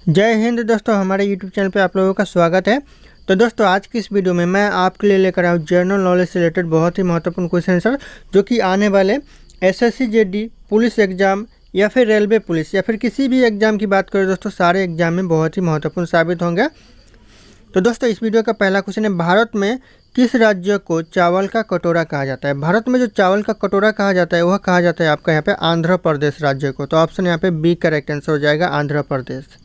जय हिंद दोस्तों, हमारे यूट्यूब चैनल पे आप लोगों का स्वागत है। तो दोस्तों, आज की इस वीडियो में मैं आपके लिए लेकर आया हूँ जनरल नॉलेज से रिलेटेड बहुत ही महत्वपूर्ण क्वेश्चन आंसर, जो कि आने वाले एसएससी जेडी पुलिस एग्जाम या फिर रेलवे पुलिस या फिर किसी भी एग्जाम की बात करें दोस्तों, सारे एग्जाम में बहुत ही महत्वपूर्ण साबित होंगे। तो दोस्तों, इस वीडियो का पहला क्वेश्चन है, भारत में किस राज्य को चावल का कटोरा कहा जाता है? भारत में जो चावल का कटोरा कहा जाता है वह कहा जाता है आपका यहाँ पे आंध्र प्रदेश राज्य को। तो ऑप्शन यहाँ पे बी करेक्ट आंसर हो जाएगा, आंध्र प्रदेश।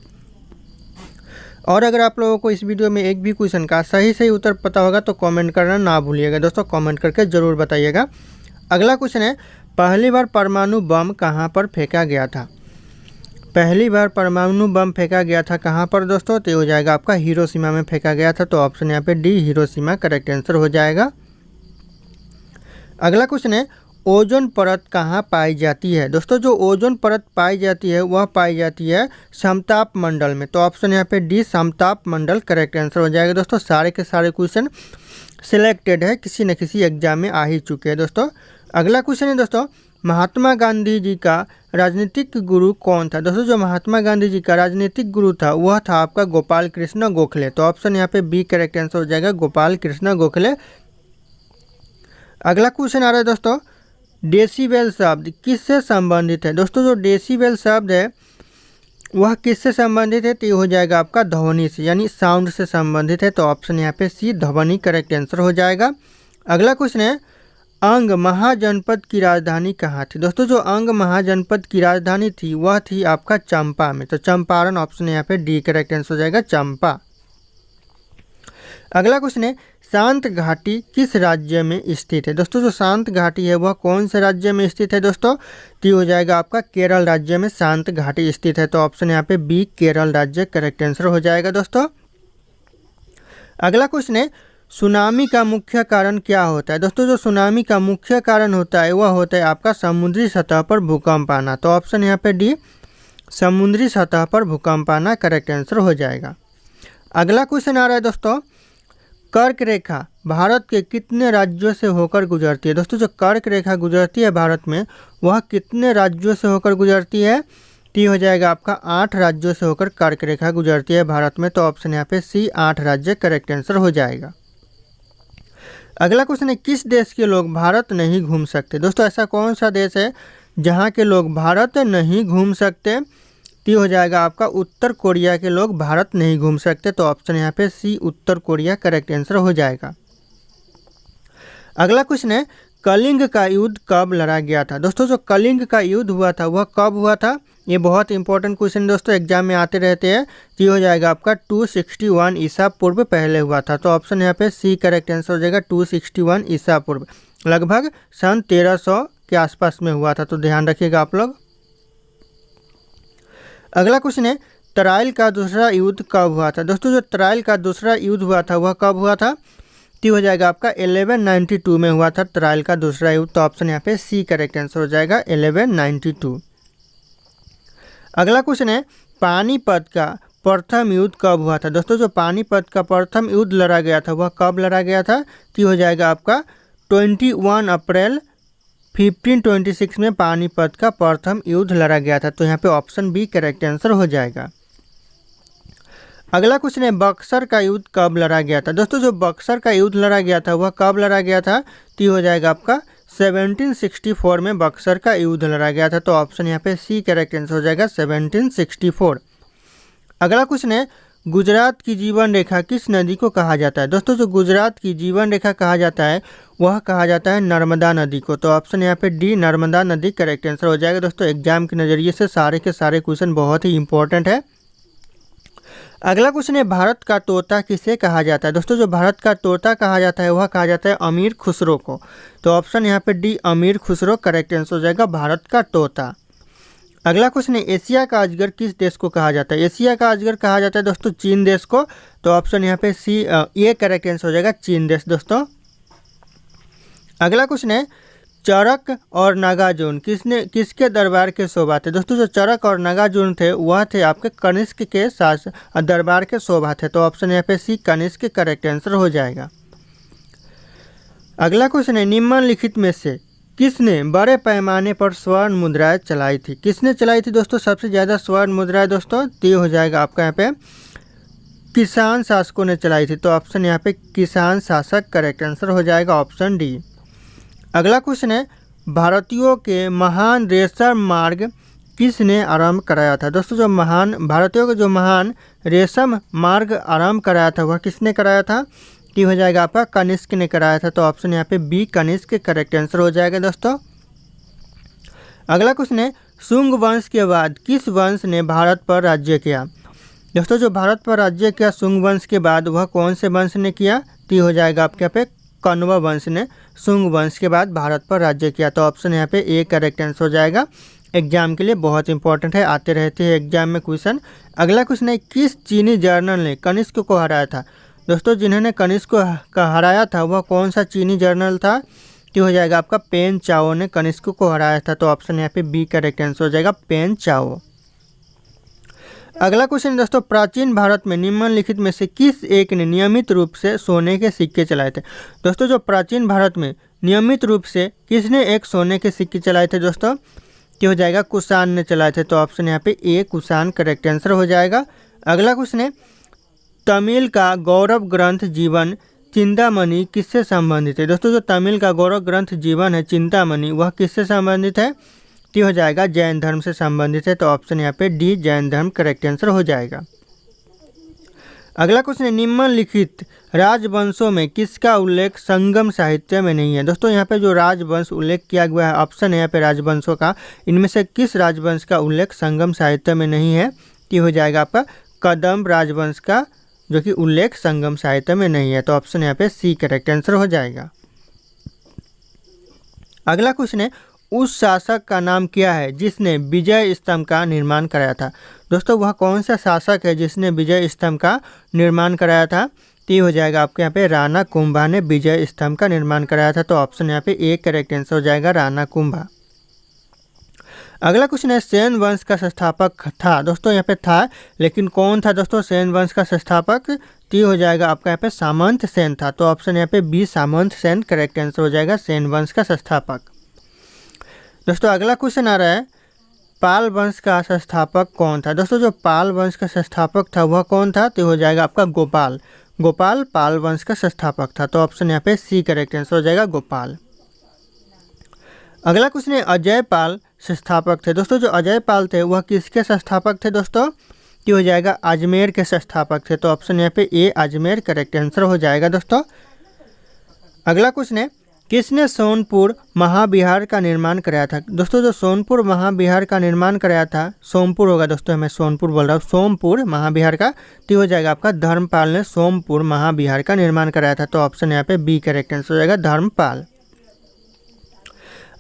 और अगर आप लोगों को इस वीडियो में एक भी क्वेश्चन का सही उत्तर पता होगा तो कमेंट करना ना भूलिएगा दोस्तों, कमेंट करके ज़रूर बताइएगा। अगला क्वेश्चन है, पहली बार परमाणु बम कहाँ पर फेंका गया था? पहली बार परमाणु बम फेंका गया था कहाँ पर दोस्तों? तो हो जाएगा आपका हिरोशिमा में फेंका गया था। तो ऑप्शन यहाँ पे डी हिरोशिमा करेक्ट आंसर हो जाएगा। अगला क्वेश्चन है, ओजोन परत कहाँ पाई जाती है? दोस्तों, जो ओजोन परत पाई जाती है वह पाई जाती है समताप मंडल में। तो ऑप्शन यहाँ पे डी समताप मंडल करेक्ट आंसर हो जाएगा। दोस्तों, सारे के सारे क्वेश्चन सिलेक्टेड है, किसी न किसी एग्जाम में आ ही चुके हैं दोस्तों। अगला क्वेश्चन है दोस्तों, महात्मा गांधी जी का राजनीतिक गुरु कौन था? दोस्तों, जो महात्मा गांधी जी का राजनीतिक गुरु था वह था आपका गोपाल कृष्ण गोखले। तो ऑप्शन यहाँ पे बी करेक्ट आंसर हो जाएगा, गोपाल कृष्ण गोखले। अगला क्वेश्चन आ रहा है दोस्तों, डेसिबल शब्द किससे संबंधित है? दोस्तों, जो डेसिबल शब्द है वह किससे संबंधित है? तो ये हो जाएगा आपका ध्वनि से, यानी साउंड से संबंधित है। तो ऑप्शन यहाँ पे सी ध्वनि करेक्ट आंसर हो जाएगा। अगला क्वेश्चन है, अंग महाजनपद की राजधानी कहाँ थी? दोस्तों, जो अंग महाजनपद की राजधानी थी वह थी आपका चंपा में। तो चंपारण ऑप्शन यहाँ पे डी करेक्ट आंसर हो जाएगा, चंपा। अगला क्वेश्चन है, शांत घाटी किस राज्य में स्थित है? दोस्तों, जो शांत घाटी है वह कौन से राज्य में स्थित है दोस्तों? तो हो जाएगा आपका केरल राज्य में शांत घाटी स्थित है। तो ऑप्शन यहाँ पे बी केरल राज्य करेक्ट आंसर हो जाएगा दोस्तों। अगला क्वेश्चन है, सुनामी का मुख्य कारण क्या होता है? दोस्तों, जो सुनामी का मुख्य कारण होता है वह होता है आपका समुद्री सतह पर भूकंप आना। तो ऑप्शन यहाँ पे डी समुद्री सतह पर भूकंप आना करेक्ट आंसर हो जाएगा। अगला क्वेश्चन आ रहा है दोस्तों, कर्क रेखा भारत के कितने राज्यों से होकर गुजरती है? दोस्तों, जो कर्क रेखा गुजरती है भारत में वह कितने राज्यों से होकर गुजरती है? तो हो जाएगा आपका 8 राज्यों से होकर कर्क रेखा गुजरती है भारत में। तो ऑप्शन यहाँ पे सी 8 राज्य करेक्ट आंसर हो जाएगा। अगला क्वेश्चन है, किस देश के लोग भारत नहीं घूम सकते? दोस्तों, ऐसा कौन सा देश है जहाँ के लोग भारत नहीं घूम सकते? तो हो जाएगा आपका उत्तर कोरिया के लोग भारत नहीं घूम सकते। तो ऑप्शन यहाँ पे सी उत्तर कोरिया करेक्ट आंसर हो जाएगा। अगला क्वेश्चन है, कलिंग का युद्ध कब लड़ा गया था? दोस्तों, जो कलिंग का युद्ध हुआ था वह कब हुआ था? ये बहुत इंपॉर्टेंट क्वेश्चन दोस्तों, एग्जाम में आते रहते हैं। तो हो जाएगा आपका 261 ईसा पूर्व पहले हुआ था। तो ऑप्शन यहाँ पे सी करेक्ट आंसर हो जाएगा, 261 ईसा पूर्व, लगभग सन 1300 के आसपास में हुआ था। तो ध्यान रखिएगा आप लोग। अगला क्वेश्चन है, तराइल का दूसरा युद्ध कब हुआ था? दोस्तों, जो तराइल का दूसरा युद्ध हुआ था वह कब हुआ था? तो हो जाएगा आपका 1192 में हुआ था तराइल का दूसरा युद्ध। तो ऑप्शन यहाँ पे सी करेक्ट आंसर हो जाएगा, 1192। अगला क्वेश्चन है, पानीपत का प्रथम युद्ध कब हुआ था? दोस्तों, जो पानीपत का प्रथम युद्ध लड़ा गया था वह कब लड़ा गया था? तो हो जाएगा आपका 21 अप्रैल 1526 में पानीपत का प्रथम युद्ध लड़ा गया था। तो यहाँ पे ऑप्शन बी करेक्ट आंसर हो जाएगा। अगला क्वेश्चन है, बक्सर का युद्ध कब लड़ा गया था? दोस्तों, जो बक्सर का युद्ध लड़ा गया था वह कब लड़ा गया था? तो हो जाएगा आपका 1764 में बक्सर का युद्ध लड़ा गया था। तो ऑप्शन यहाँ पे सी करेक्ट आंसर हो जाएगा, 1764। अगला क्वेश्चन है, गुजरात की जीवन रेखा किस नदी को कहा जाता है? दोस्तों, जो गुजरात की जीवन रेखा कहा जाता है वह कहा जाता है नर्मदा नदी को। तो ऑप्शन यहाँ पे डी नर्मदा नदी करेक्ट आंसर हो जाएगा। दोस्तों, एग्जाम के नज़रिए से सारे के सारे क्वेश्चन बहुत ही इंपॉर्टेंट है। अगला क्वेश्चन है, भारत का तोता किसे कहा जाता है? दोस्तों, जो भारत का तोता कहा जाता है वह कहा जाता है अमीर खुसरो को। तो ऑप्शन यहाँ पे डी अमीर खुसरो करेक्ट आंसर हो जाएगा, भारत का तोता। अगला क्वेश्चन है, एशिया का अजगर किस देश को कहा जाता है? एशिया का अजगर कहा जाता है दोस्तों चीन देश को। तो ऑप्शन यहाँ पे सी ये करेक्ट आंसर हो जाएगा, चीन देश दोस्तों। अगला क्वेश्चन है, चरक और नागार्जुन किसके दरबार के शोभा थे? दोस्तों, जो चरक और नागार्जुन थे वह थे आपके कनिष्क के दरबार के शोभा थे। तो ऑप्शन यहाँ पे सी कनिष्क करेक्ट आंसर हो जाएगा। अगला क्वेश्चन है, निम्नलिखित में से किसने बड़े पैमाने पर स्वर्ण मुद्राएं चलाई थी? किसने चलाई थी दोस्तों सबसे ज़्यादा स्वर्ण मुद्राएं दोस्तों? तो ये हो जाएगा आपका यहाँ पे किसान शासकों ने चलाई थी। तो ऑप्शन यहाँ पे किसान शासक करेक्ट आंसर हो जाएगा ऑप्शन डी। अगला क्वेश्चन है भारतीयों के महान रेशम मार्ग किसने आरंभ कराया था? दोस्तों जो महान भारतीयों का जो महान रेशम मार्ग आरंभ कराया था वह किसने कराया था? ये हो जाएगा आपका कनिष्क ने कराया था। तो ऑप्शन यहाँ पे बी कनिष्क करेक्ट आंसर हो जाएगा दोस्तों। अगला क्वेश्चन है शुंग वंश के बाद किस वंश ने भारत पर राज्य किया? दोस्तों जो भारत पर राज्य किया शुंग वंश के बाद वह कौन से वंश ने किया? तो ये हो जाएगा आपके यहाँ पे कण्व वंश ने शुंग वंश के बाद भारत पर राज्य किया। तो ऑप्शन यहाँ पे ए करेक्ट आंसर हो जाएगा। एग्जाम के लिए बहुत इंपॉर्टेंट है, आते रहते हैं एग्जाम में क्वेश्चन। अगला क्वेश्चन है किस चीनी जर्नल ने कनिष्क को हराया था? दोस्तों जिन्होंने कनिष्क को हराया था वह कौन सा चीनी जर्नल था? तो हो जाएगा आपका पेन चाओ ने कनिष्क को हराया था। तो ऑप्शन यहाँ पे बी करेक्ट आंसर हो जाएगा पेन चाओ। अगला क्वेश्चन दोस्तों प्राचीन भारत में निम्नलिखित में से किस एक ने नियमित रूप से सोने के सिक्के चलाए थे? दोस्तों जो प्राचीन भारत में नियमित रूप से किसने एक सोने के सिक्के चलाए थे दोस्तों? तो हो जाएगा कुषाण ने चलाए थे। तो ऑप्शन यहाँ पे ए कुषाण करेक्ट आंसर हो जाएगा। अगला क्वेश्चन है तमिल का गौरव ग्रंथ जीवन चिंतामणि किससे संबंधित है? दोस्तों जो तमिल का गौरव ग्रंथ जीवन है चिंतामणि वह किससे संबंधित है? तो हो जाएगा जैन धर्म से संबंधित है। तो ऑप्शन यहाँ पे डी जैन धर्म करेक्ट आंसर हो जाएगा। अगला क्वेश्चन है निम्नलिखित राजवंशों में किसका उल्लेख संगम साहित्य में नहीं है? दोस्तों यहाँ पे जो राजवंश उल्लेख किया गया है ऑप्शन है यहाँ पे राजवंशों का, इनमें से किस राजवंश का उल्लेख संगम साहित्य में नहीं है? तो हो जाएगा आपका कदम्ब राजवंश का जो कि उल्लेख संगम साहित्य में नहीं है। तो ऑप्शन यहाँ पे सी करेक्ट आंसर हो जाएगा। अगला क्वेश्चन है उस शासक का नाम क्या है जिसने विजय स्तंभ का निर्माण कराया था? दोस्तों वह कौन सा शासक है जिसने विजय स्तंभ का निर्माण कराया था? तो ये हो जाएगा आपके यहाँ पे राणा कुंभा ने विजय स्तंभ का निर्माण कराया था। तो ऑप्शन यहाँ पे ए करेक्ट आंसर हो जाएगा राणा कुंभा। अगला क्वेश्चन है सेन वंश का संस्थापक था? दोस्तों यहाँ पे था लेकिन कौन था दोस्तों सेन वंश का संस्थापक? तो ये हो जाएगा आपका यहाँ पे सामंत सेन था। तो ऑप्शन यहाँ पे बी सामंत सेन करेक्ट आंसर हो जाएगा सेन वंश का संस्थापक। दोस्तों अगला क्वेश्चन आ रहा है पाल वंश का संस्थापक कौन था? दोस्तों जो पाल वंश का संस्थापक था वह कौन था? तो हो जाएगा आपका गोपाल। गोपाल पाल वंश का संस्थापक था। तो ऑप्शन यहाँ पे सी करेक्ट आंसर हो जाएगा गोपाल। अगला क्वेश्चन है अजय पाल संस्थापक थे? दोस्तों जो अजय पाल थे वह किसके संस्थापक थे दोस्तों? तो हो जाएगा अजमेर के संस्थापक थे। तो ऑप्शन यहाँ पे ए अजमेर करेक्ट आंसर हो जाएगा दोस्तों। अगला क्वेश्चन है किसने सोनपुर महाविहार का निर्माण कराया था? दोस्तों जो सोनपुर महाविहार का निर्माण कराया था, सोमपुर होगा दोस्तों, मैं सोनपुर बोल रहा हूँ, सोमपुर महाविहार का, तो हो जाएगा आपका धर्मपाल ने सोमपुर महाविहार का निर्माण कराया था। तो ऑप्शन यहाँ पे बी करेक्ट आंसर हो जाएगा धर्मपाल।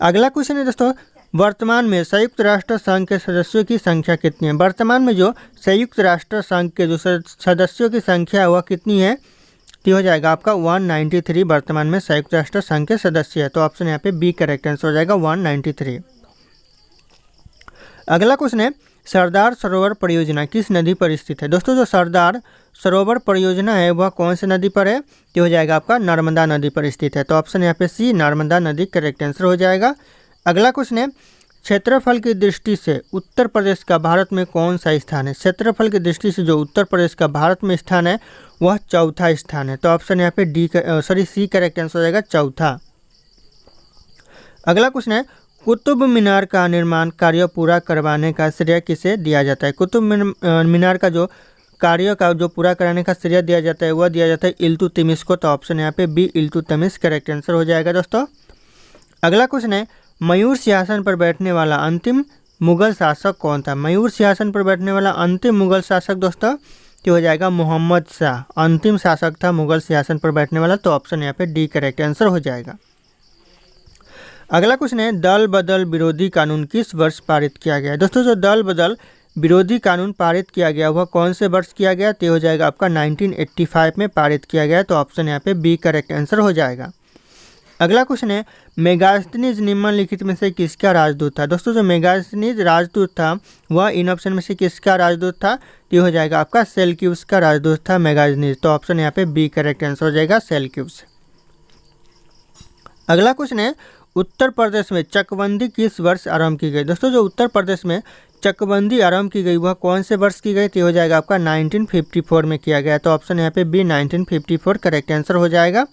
अगला क्वेश्चन है दोस्तों वर्तमान में संयुक्त राष्ट्र संघ के सदस्यों की संख्या कितनी है? वर्तमान में जो संयुक्त राष्ट्र संघ के जो सदस्यों की संख्या है वह कितनी है? तो हो जाएगा आपका 193 वर्तमान में संयुक्त राष्ट्र संघ के सदस्य है। तो ऑप्शन यहाँ पे बी करेक्ट आंसर हो जाएगा 193। अगला क्वेश्चन है सरदार सरोवर परियोजना किस नदी पर स्थित है? दोस्तों जो सरदार सरोवर परियोजना है वह कौन सी नदी पर है? तो हो जाएगा आपका नर्मदा नदी पर स्थित है। तो ऑप्शन यहाँ पे सी नर्मदा नदी करेक्ट आंसर हो जाएगा। अगला क्वेश्चन है क्षेत्रफल की दृष्टि से उत्तर प्रदेश का भारत में कौन सा स्थान है? क्षेत्रफल की दृष्टि से जो उत्तर प्रदेश का भारत में स्थान है वह चौथा स्थान है। तो ऑप्शन यहाँ पे सी करेक्ट आंसर हो जाएगा चौथा। अगला क्वेश्चन है कुतुब मीनार का निर्माण कार्य पूरा करवाने का श्रेय किसे दिया जाता है? कुतुब मीनार का जो कार्य का जो पूरा कराने का श्रेय दिया जाता है वह दिया जाता है इल्तुतमिश को। तो ऑप्शन यहाँ पे बी इल्तुतमिश करेक्ट आंसर हो जाएगा दोस्तों। अगला क्वेश्चन है मयूर सिंहासन पर बैठने वाला अंतिम मुगल शासक कौन था? मयूर सिंहासन पर बैठने वाला अंतिम मुगल शासक दोस्तों तो हो जाएगा मोहम्मद शाह, अंतिम शासक था मुगल सिंहासन पर बैठने वाला। तो ऑप्शन यहाँ पे डी करेक्ट आंसर हो जाएगा। अगला क्वेश्चन है दल बदल विरोधी कानून किस वर्ष पारित किया गया? दोस्तों जो दल बदल विरोधी कानून पारित किया गया वह कौन से वर्ष किया गया? तो हो जाएगा आपका 1985 में पारित किया गया। तो ऑप्शन यहाँ पे बी करेक्ट आंसर हो जाएगा। अगला क्वेश्चन है मेगास्थनीज निम्नलिखित में से किसका राजदूत था? दोस्तों जो मेगास्थनीज राजदूत था वह इन ऑप्शन में से किसका राजदूत था? तो हो जाएगा आपका सेल्यूकस का राजदूत था मेगास्थनीज। तो ऑप्शन यहाँ पे बी करेक्ट आंसर हो जाएगा सेल्यूकस। अगला क्वेश्चन है उत्तर प्रदेश में चकबंदी किस वर्ष आरंभ की गई? दोस्तों जो उत्तर प्रदेश में चकबंदी आरंभ की गई वह कौन से वर्ष की गई? तो हो जाएगा आपका 1954 में किया गया। तो ऑप्शन यहाँ पे बी 1954 करेक्ट आंसर हो जाएगा।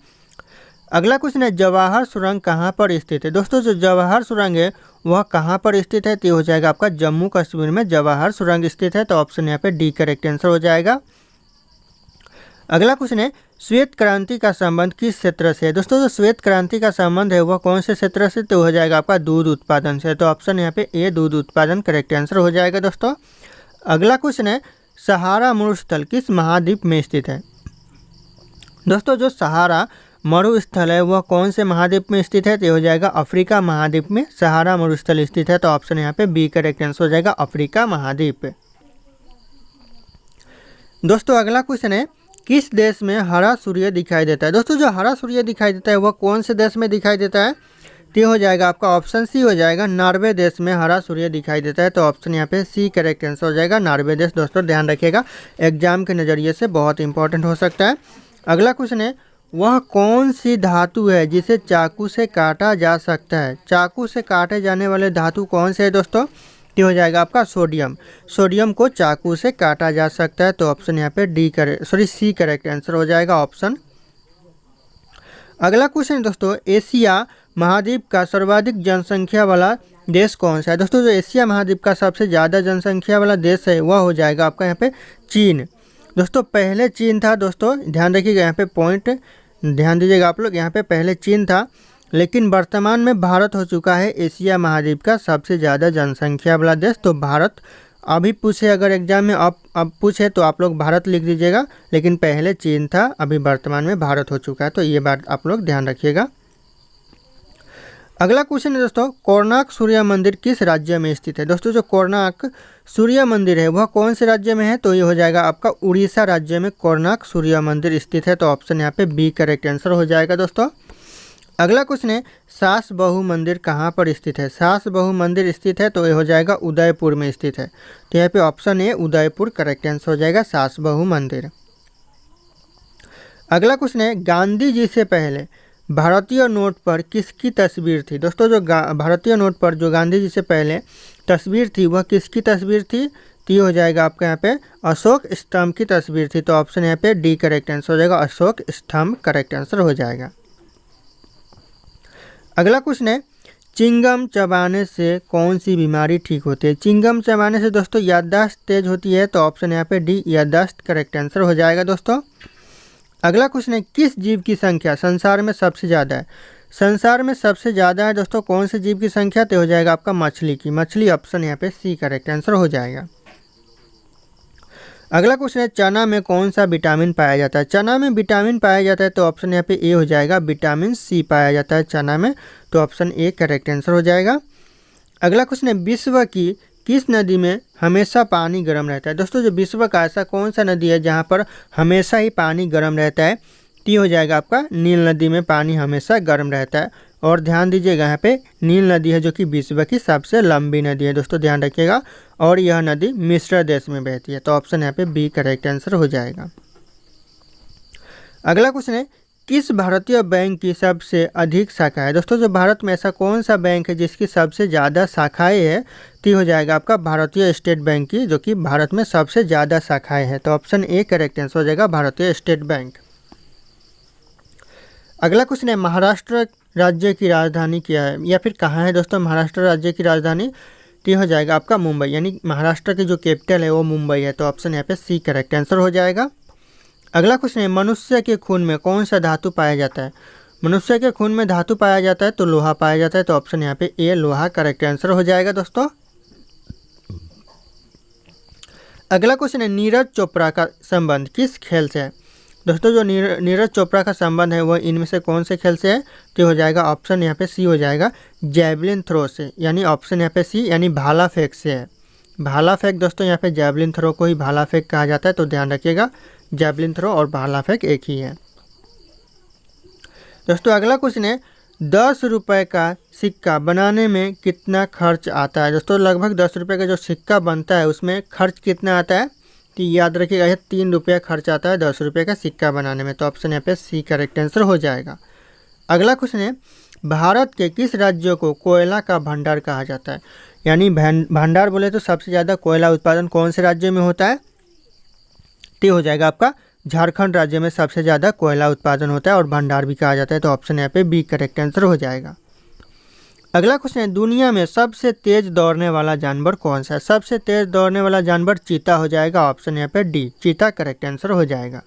अगला क्वेश्चन है जवाहर सुरंग कहाँ पर स्थित है? दोस्तों जो जवाहर सुरंग है वह कहाँ पर स्थित है? तो हो जाएगा आपका जम्मू कश्मीर में जवाहर सुरंग स्थित है। तो ऑप्शन यहाँ पे डी करेक्ट आंसर हो जाएगा। अगला क्वेश्चन है श्वेत क्रांति का संबंध किस क्षेत्र से है? दोस्तों जो श्वेत क्रांति का संबंध है वह कौन से क्षेत्र से? तो हो जाएगा आपका दूध उत्पादन से। तो ऑप्शन यहाँ पे ए दूध उत्पादन करेक्ट आंसर हो जाएगा दोस्तों। अगला क्वेश्चन है सहारा मरुस्थल किस महाद्वीप में स्थित है? दोस्तों जो सहारा मरुस्थल है वह कौन से महाद्वीप में स्थित है? तो हो जाएगा अफ्रीका महाद्वीप में सहारा मरुस्थल स्थित है। तो ऑप्शन यहाँ पे बी करेक्ट आंसर हो जाएगा अफ्रीका महाद्वीप। दोस्तों अगला क्वेश्चन है किस देश में हरा सूर्य दिखाई देता है? दोस्तों जो हरा सूर्य दिखाई देता है वह कौन से देश में दिखाई देता है? तो हो जाएगा आपका ऑप्शन सी हो जाएगा नॉर्वे देश में हरा सूर्य दिखाई देता है। तो ऑप्शन यहाँ पे सी करेक्ट आंसर हो जाएगा नॉर्वे देश। दोस्तों ध्यान रखिएगा एग्जाम के नज़रिए से बहुत इंपॉर्टेंट हो सकता है। अगला क्वेश्चन है वह कौन सी धातु है जिसे चाकू से काटा जा सकता है? चाकू से काटे जाने वाले धातु कौन से है दोस्तों? तो हो जाएगा आपका सोडियम। सोडियम को चाकू से काटा जा सकता है। तो ऑप्शन यहाँ पे सी करेक्ट आंसर हो जाएगा ऑप्शन। अगला क्वेश्चन दोस्तों एशिया महाद्वीप का सर्वाधिक जनसंख्या वाला देश कौन सा है? दोस्तों जो एशिया महाद्वीप का सबसे ज़्यादा जनसंख्या वाला देश है वह हो जाएगा आपका यहाँ पे चीन। दोस्तों पहले चीन था। दोस्तों ध्यान रखिएगा यहाँ पे पॉइंट ध्यान दीजिएगा आप लोग, यहाँ पे पहले चीन था लेकिन वर्तमान में भारत हो चुका है एशिया महाद्वीप का सबसे ज़्यादा जनसंख्या वाला देश। तो भारत अभी पूछे अगर एग्जाम में अब पूछे तो आप लोग भारत लिख दीजिएगा, लेकिन पहले चीन था अभी वर्तमान में भारत हो चुका है। तो ये बात आप लोग ध्यान रखिएगा। अगला क्वेश्चन है दोस्तों कोणार्क सूर्य मंदिर किस राज्य में स्थित है? दोस्तों जो कोणार्क सूर्य मंदिर है वह कौन से राज्य में है? तो ये हो जाएगा आपका उड़ीसा राज्य में कोणार्क सूर्य मंदिर स्थित है। तो ऑप्शन यहाँ पे बी करेक्ट आंसर हो जाएगा दोस्तों। अगला क्वेश्चन है सास बहू मंदिर कहाँ पर स्थित है? सास बहू मंदिर स्थित है तो ये हो जाएगा उदयपुर में स्थित है। तो यहाँ पे option A Udaipur correct answer हो जाएगा सास बहू मंदिर। अगला क्वेश्चन है गांधी जी से पहले भारतीय नोट पर किसकी तस्वीर थी? दोस्तों जो भारतीय नोट पर जो गांधी जी से पहले तस्वीर थी वह किसकी तस्वीर थी? तो ये हो जाएगा आपका यहाँ पे अशोक स्तंभ की तस्वीर थी। तो ऑप्शन यहाँ पे डी करेक्ट आंसर हो जाएगा अशोक स्तंभ करेक्ट आंसर हो जाएगा। अगला क्वेश्चन है चिंगम चबाने से कौन सी बीमारी ठीक होती है? चिंगम चबाने से दोस्तों याददाश्त तेज होती है। तो ऑप्शन यहाँ पे डी याददाश्त करेक्ट आंसर हो जाएगा दोस्तों। अगला क्वेश्चन है किस जीव की संख्या संसार में सबसे ज़्यादा है? संसार में सबसे ज़्यादा है दोस्तों कौन से जीव की संख्या? तो हो जाएगा आपका मछली की। मछली ऑप्शन यहाँ पे सी करेक्ट आंसर हो जाएगा। अगला क्वेश्चन है चना में कौन सा विटामिन पाया जाता है? चना में विटामिन पाया जाता है। तो ऑप्शन यहाँ पे ए हो जाएगा विटामिन सी पाया जाता है चना में। तो ऑप्शन ए करेक्ट आंसर हो जाएगा। अगला क्वेश्चन है विश्व की किस नदी में हमेशा पानी गर्म रहता है? दोस्तों जो विश्व का ऐसा कौन सा नदी है जहाँ पर हमेशा ही पानी गर्म रहता है? तो हो जाएगा आपका नील नदी में पानी हमेशा गर्म रहता है। और ध्यान दीजिएगा यहाँ पे नील नदी है जो कि विश्व की सबसे लंबी नदी है। दोस्तों ध्यान रखिएगा और यह नदी मिस्र देश में बहती है। तो ऑप्शन यहाँ पे बी करेक्ट आंसर हो जाएगा। अगला क्वेश्चन है किस भारतीय बैंक की सबसे अधिक शाखा है? दोस्तों जो भारत में ऐसा कौन सा बैंक है जिसकी सबसे ज़्यादा शाखाएं है? तो हो जाएगा आपका भारतीय स्टेट बैंक की जो कि भारत में सबसे ज़्यादा शाखाएं है। तो ऑप्शन ए करेक्ट आंसर हो जाएगा भारतीय स्टेट बैंक। अगला क्वेश्चन है महाराष्ट्र राज्य की राजधानी क्या है या फिर कहाँ है? दोस्तों महाराष्ट्र राज्य की राजधानी तो हो जाएगा आपका मुंबई, यानी महाराष्ट्र की जो कैपिटल है वो मुंबई है। तो ऑप्शन यहाँ पे सी करेक्ट आंसर हो जाएगा। अगला क्वेश्चन है मनुष्य के खून में कौन सा धातु पाया जाता है? मनुष्य के खून में धातु पाया जाता है तो लोहा पाया जाता है। तो ऑप्शन यहाँ पे ए लोहा करेक्ट आंसर हो जाएगा दोस्तों। अगला क्वेश्चन है नीरज चोपड़ा का संबंध किस खेल से है? दोस्तों जो नीरज चोपड़ा का संबंध है वह इनमें से कौन से खेल से है? तो हो जाएगा ऑप्शन यहाँ पे सी हो जाएगा जैवलिन थ्रो से, यानी ऑप्शन यहाँ पे सी यानी भाला फेंक से है। भाला फेंक दोस्तों यहाँ पे जैवलिन थ्रो को ही भाला फेंक कहा जाता है। तो ध्यान रखिएगा जैवलिन थ्रो और भाला फेंक एक ही है। दोस्तों अगला क्वेश्चन है 10 रुपये का सिक्का बनाने में कितना खर्च आता है? दोस्तों लगभग 10 रुपये का जो सिक्का बनता है उसमें खर्च कितना आता है? तो याद रखिएगा यह 3 रुपया खर्च आता है 10 रुपये का सिक्का बनाने में। तो ऑप्शन यहाँ पे सी करेक्ट आंसर हो जाएगा। अगला क्वेश्चन है भारत के किस राज्य को कोयला का भंडार कहा जाता है? यानी भंडार बोले तो सबसे ज़्यादा कोयला उत्पादन कौन से राज्य में होता है? तो हो जाएगा आपका झारखंड राज्य में सबसे ज़्यादा कोयला उत्पादन होता है और भंडार भी कहा जाता है। तो ऑप्शन यहाँ पे बी करेक्ट आंसर हो जाएगा। अगला क्वेश्चन है, दुनिया में सबसे तेज दौड़ने वाला जानवर कौन सा है? सबसे तेज दौड़ने वाला जानवर चीता हो जाएगा। ऑप्शन यहाँ पे डी, चीता करेक्ट आंसर हो जाएगा।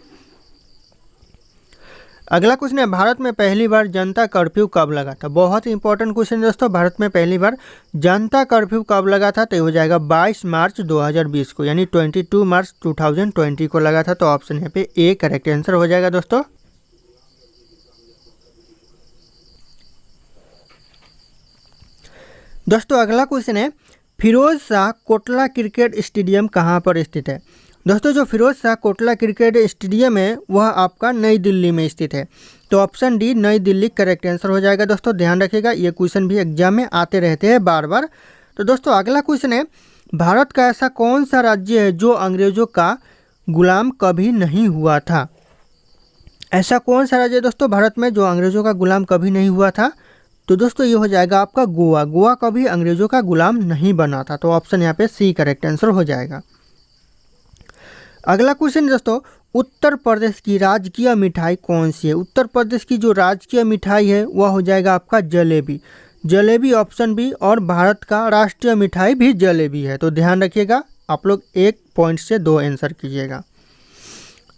अगला क्वेश्चन है, भारत में पहली बार जनता कर्फ्यू कब लगा था? बहुत ही इंपॉर्टेंट क्वेश्चन है दोस्तों। भारत में पहली बार जनता कर्फ्यू कब लगा था? तो हो जाएगा 22 मार्च 2020 को, यानी 22 मार्च 2020 को लगा था। तो ऑप्शन यहाँ पे ए करेक्ट आंसर हो जाएगा दोस्तों। दोस्तों अगला क्वेश्चन है, फिरोज शाह कोटला क्रिकेट स्टेडियम कहाँ पर स्थित है? दोस्तों जो फिरोज शाह कोटला क्रिकेट स्टेडियम है वह आपका नई दिल्ली में स्थित है। तो ऑप्शन डी, नई दिल्ली करेक्ट आंसर हो जाएगा। दोस्तों ध्यान रखिएगा, ये क्वेश्चन भी एग्जाम में आते रहते हैं बार बार। तो दोस्तों अगला क्वेश्चन है, भारत का ऐसा कौन सा राज्य है जो अंग्रेजों का गुलाम कभी नहीं हुआ था? ऐसा कौन सा राज्य है दोस्तों भारत में जो अंग्रेजों का गुलाम कभी नहीं हुआ था? तो दोस्तों ये हो जाएगा आपका गोवा। गोवा कभी अंग्रेजों का गुलाम नहीं बना था। तो ऑप्शन यहाँ पे सी करेक्ट आंसर हो जाएगा। अगला क्वेश्चन दोस्तों, उत्तर प्रदेश की राजकीय मिठाई कौन सी है? उत्तर प्रदेश की जो राजकीय मिठाई है वह हो जाएगा आपका जलेबी। जलेबी ऑप्शन बी, और भारत का राष्ट्रीय मिठाई भी जलेबी है। तो ध्यान रखिएगा, आप लोग 1 पॉइंट से 2 आंसर कीजिएगा।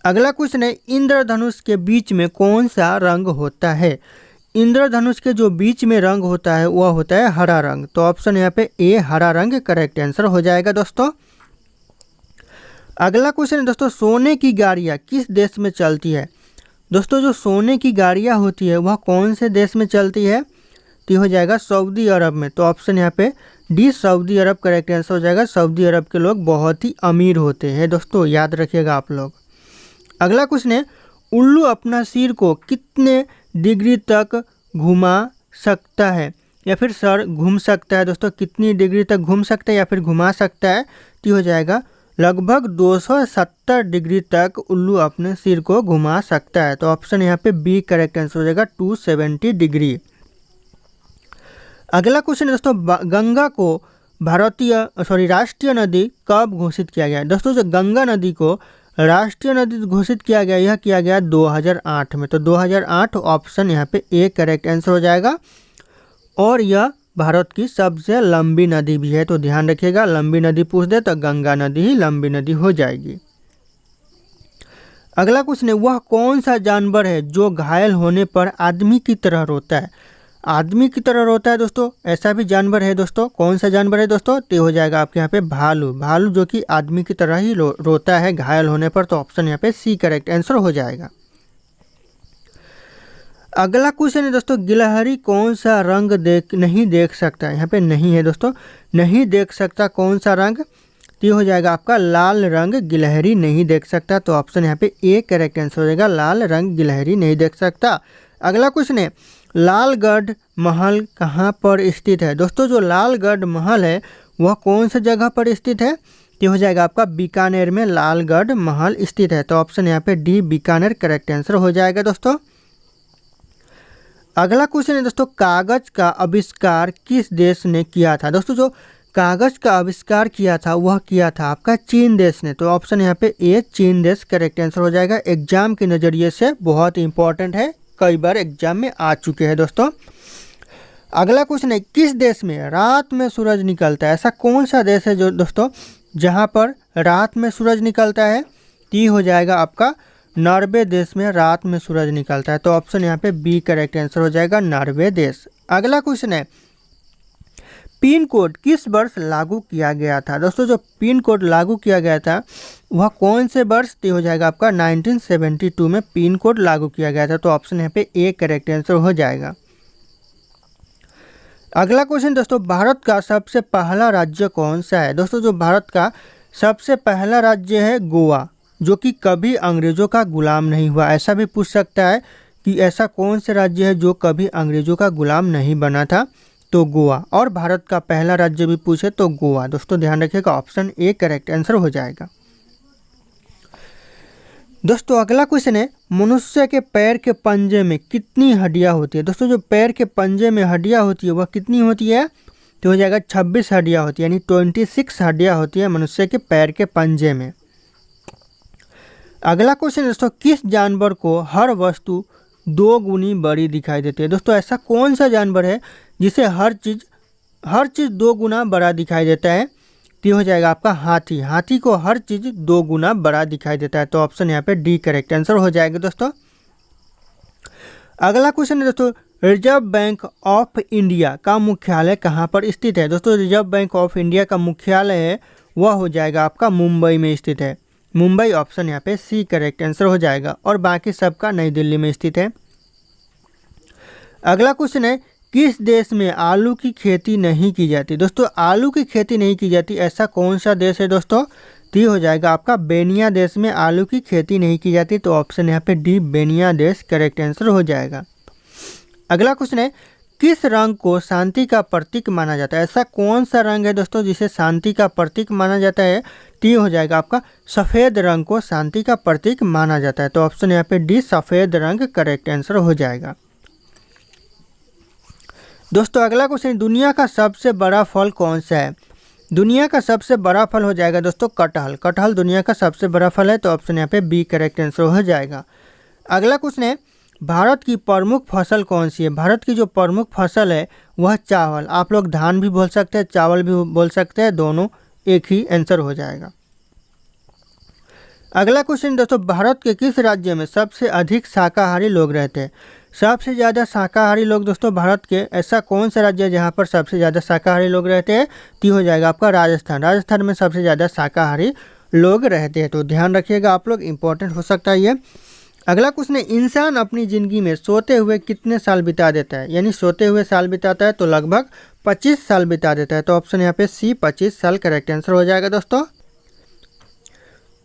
अगला क्वेश्चन है, इंद्रधनुष के बीच में कौन सा रंग होता है? इंद्रधनुष के जो बीच में रंग होता है वह होता है हरा रंग। तो ऑप्शन यहाँ पे ए, हरा रंग करेक्ट आंसर हो जाएगा दोस्तों। अगला क्वेश्चन है दोस्तों, सोने की गाड़ियाँ किस देश में चलती है? दोस्तों जो सोने की गाड़ियाँ होती है वह कौन से देश में चलती है? तो हो जाएगा सऊदी अरब में। तो ऑप्शन यहाँ पे डी, सऊदी अरब करेक्ट आंसर हो जाएगा। सऊदी अरब के लोग बहुत ही अमीर होते हैं दोस्तों, याद रखिएगा आप लोग। अगला क्वेश्चन है, उल्लू अपना सिर को कितने डिग्री तक घुमा सकता है या फिर सर घूम सकता है? दोस्तों कितनी डिग्री तक घूम सकता है या फिर घुमा सकता है? तो हो जाएगा लगभग 270 डिग्री तक उल्लू अपने सिर को घुमा सकता है। तो ऑप्शन यहाँ पे बी करेक्ट आंसर हो जाएगा, 270 डिग्री। अगला क्वेश्चन है दोस्तों, गंगा को राष्ट्रीय नदी कब घोषित किया गया है? दोस्तों जो गंगा नदी को राष्ट्रीय नदी घोषित किया गया, यह किया गया 2008 में। तो 2008 ऑप्शन यहाँ पे ए करेक्ट आंसर हो जाएगा। और यह भारत की सबसे लंबी नदी भी है। तो ध्यान रखिएगा, लंबी नदी पूछ दे तो गंगा नदी ही लंबी नदी हो जाएगी। अगला क्वेश्चन है, वह कौन सा जानवर है जो घायल होने पर आदमी की तरह रोता है? आदमी की तरह रोता है दोस्तों, ऐसा भी जानवर है दोस्तों। कौन सा जानवर है दोस्तों? तो हो जाएगा आपके यहाँ पे भालू। भालू जो कि आदमी की तरह ही रोता है घायल होने पर। तो ऑप्शन यहाँ पे सी करेक्ट आंसर हो जाएगा। अगला क्वेश्चन है दोस्तों, गिलहरी कौन सा रंग नहीं देख सकता? यहाँ पे नहीं है दोस्तों, नहीं देख सकता कौन सा रंग? तो हो जाएगा आपका लाल रंग गिलहरी नहीं देख सकता। तो ऑप्शन यहाँ पे ए करेक्ट आंसर हो जाएगा, लाल रंग गिलहरी नहीं देख सकता। अगला क्वेश्चन है, लालगढ़ महल कहाँ पर स्थित है? दोस्तों जो लालगढ़ महल है वह कौन सी जगह पर स्थित है? तो हो जाएगा आपका बीकानेर में लालगढ़ महल स्थित है। तो ऑप्शन यहाँ पे डी, बीकानेर करेक्ट आंसर हो जाएगा दोस्तों। अगला क्वेश्चन है दोस्तों, कागज का आविष्कार किस देश ने किया था? दोस्तों जो कागज का आविष्कार किया था वह किया था आपका चीन देश ने। तो ऑप्शन यहाँ पे ए, चीन देश करेक्ट आंसर हो जाएगा। एग्जाम के नज़रिए से बहुत इंपॉर्टेंट है, कई बार एग्जाम में आ चुके हैं दोस्तों। अगला क्वेश्चन है, किस देश में रात में सूरज निकलता है? ऐसा कौन सा देश है जो दोस्तों जहाँ पर रात में सूरज निकलता है? तो हो जाएगा आपका नॉर्वे देश में रात में सूरज निकलता है। तो ऑप्शन यहाँ पे बी करेक्ट आंसर हो जाएगा, नॉर्वे देश। अगला क्वेश्चन है, पिन कोड किस वर्ष लागू किया गया था? दोस्तों जो पिन कोड लागू किया गया था वह कौन से वर्ष? तो हो जाएगा आपका 1972 में पिन कोड लागू किया गया था। तो ऑप्शन यहाँ पे ए करेक्ट आंसर हो जाएगा। अगला क्वेश्चन दोस्तों, भारत का सबसे पहला राज्य कौन सा है? दोस्तों जो भारत का सबसे पहला राज्य है गोवा, जो कि कभी अंग्रेजों का गुलाम नहीं हुआ। ऐसा भी पूछ सकता है कि ऐसा कौन से राज्य है जो कभी अंग्रेजों का गुलाम नहीं बना था? तो गोवा। और भारत का पहला राज्य भी पूछे तो गोवा। दोस्तों ध्यान रखिएगा, ऑप्शन ए करेक्ट आंसर हो जाएगा। दोस्तों अगला क्वेश्चन है, मनुष्य के पैर के पंजे में कितनी हड्डियां होती है? दोस्तों जो पैर के पंजे में हड्डियां होती है वह कितनी होती है? तो हो जाएगा 26 हड्डियां होती है, यानी 26 हड्डियां होती है मनुष्य के पैर के पंजे में। अगला क्वेश्चन दोस्तों, किस जानवर को हर वस्तु 2 गुनी बड़ी दिखाई देती है? दोस्तों ऐसा कौन सा जानवर है जिसे हर चीज़ 2 गुना बड़ा दिखाई देता है? तो हो जाएगा आपका हाथी। हाथी को हर चीज़ 2 गुना बड़ा दिखाई देता है। तो ऑप्शन यहाँ पे डी करेक्ट आंसर हो जाएगा दोस्तों। अगला क्वेश्चन है दोस्तों, रिजर्व बैंक ऑफ इंडिया का मुख्यालय कहाँ पर स्थित है? दोस्तों रिजर्व बैंक ऑफ इंडिया का मुख्यालय है वह हो जाएगा आपका मुंबई में स्थित है। मुंबई ऑप्शन यहाँ पे सी करेक्ट आंसर हो जाएगा, और बाकी सबका नई दिल्ली में स्थित है। अगला क्वेश्चन है, किस देश में आलू की खेती नहीं की जाती? दोस्तों आलू की खेती नहीं की जाती ऐसा कौन सा देश है दोस्तों? तो हो जाएगा आपका बेनिया देश में आलू की खेती नहीं की जाती। तो ऑप्शन यहाँ पे डी बेनिया देश करेक्ट आंसर हो जाएगा। अगला क्वेश्चन है, किस रंग को शांति का प्रतीक माना जाता है? ऐसा कौन सा रंग है दोस्तों जिसे शांति का प्रतीक माना जाता है? तो हो जाएगा आपका सफ़ेद रंग को शांति का प्रतीक माना जाता है। तो ऑप्शन यहाँ पे डी सफ़ेद रंग करेक्ट आंसर हो जाएगा। दोस्तों अगला क्वेश्चन, दुनिया का सबसे बड़ा फल कौन सा है? दुनिया का सबसे बड़ा फल हो जाएगा दोस्तों कटहल। कटहल दुनिया का सबसे बड़ा फल है। तो ऑप्शन यहाँ पे बी करेक्ट आंसर हो जाएगा। अगला क्वेश्चन है, भारत की प्रमुख फसल कौन सी है? भारत की जो प्रमुख फसल है वह चावल। आप लोग धान भी बोल सकते हैं, चावल भी बोल सकते हैं, दोनों एक ही आंसर हो जाएगा। अगला क्वेश्चन दोस्तों, भारत के किस राज्य में सबसे अधिक शाकाहारी लोग रहते हैं? सबसे ज़्यादा शाकाहारी लोग दोस्तों भारत के ऐसा कौन सा राज्य है जहाँ पर सबसे ज़्यादा शाकाहारी लोग रहते हैं? तो हो जाएगा आपका राजस्थान। राजस्थान में सबसे ज़्यादा शाकाहारी लोग रहते हैं। तो ध्यान रखिएगा आप लोग, इंपॉर्टेंट हो सकता है ये। अगला क्वेश्चन है, इंसान अपनी ज़िंदगी में सोते हुए कितने साल बिता देता है? यानी सोते हुए साल बिताता है तो लगभग 25 साल बिता देता है। तो ऑप्शन यहाँ पे सी 25 साल करेक्ट आंसर हो जाएगा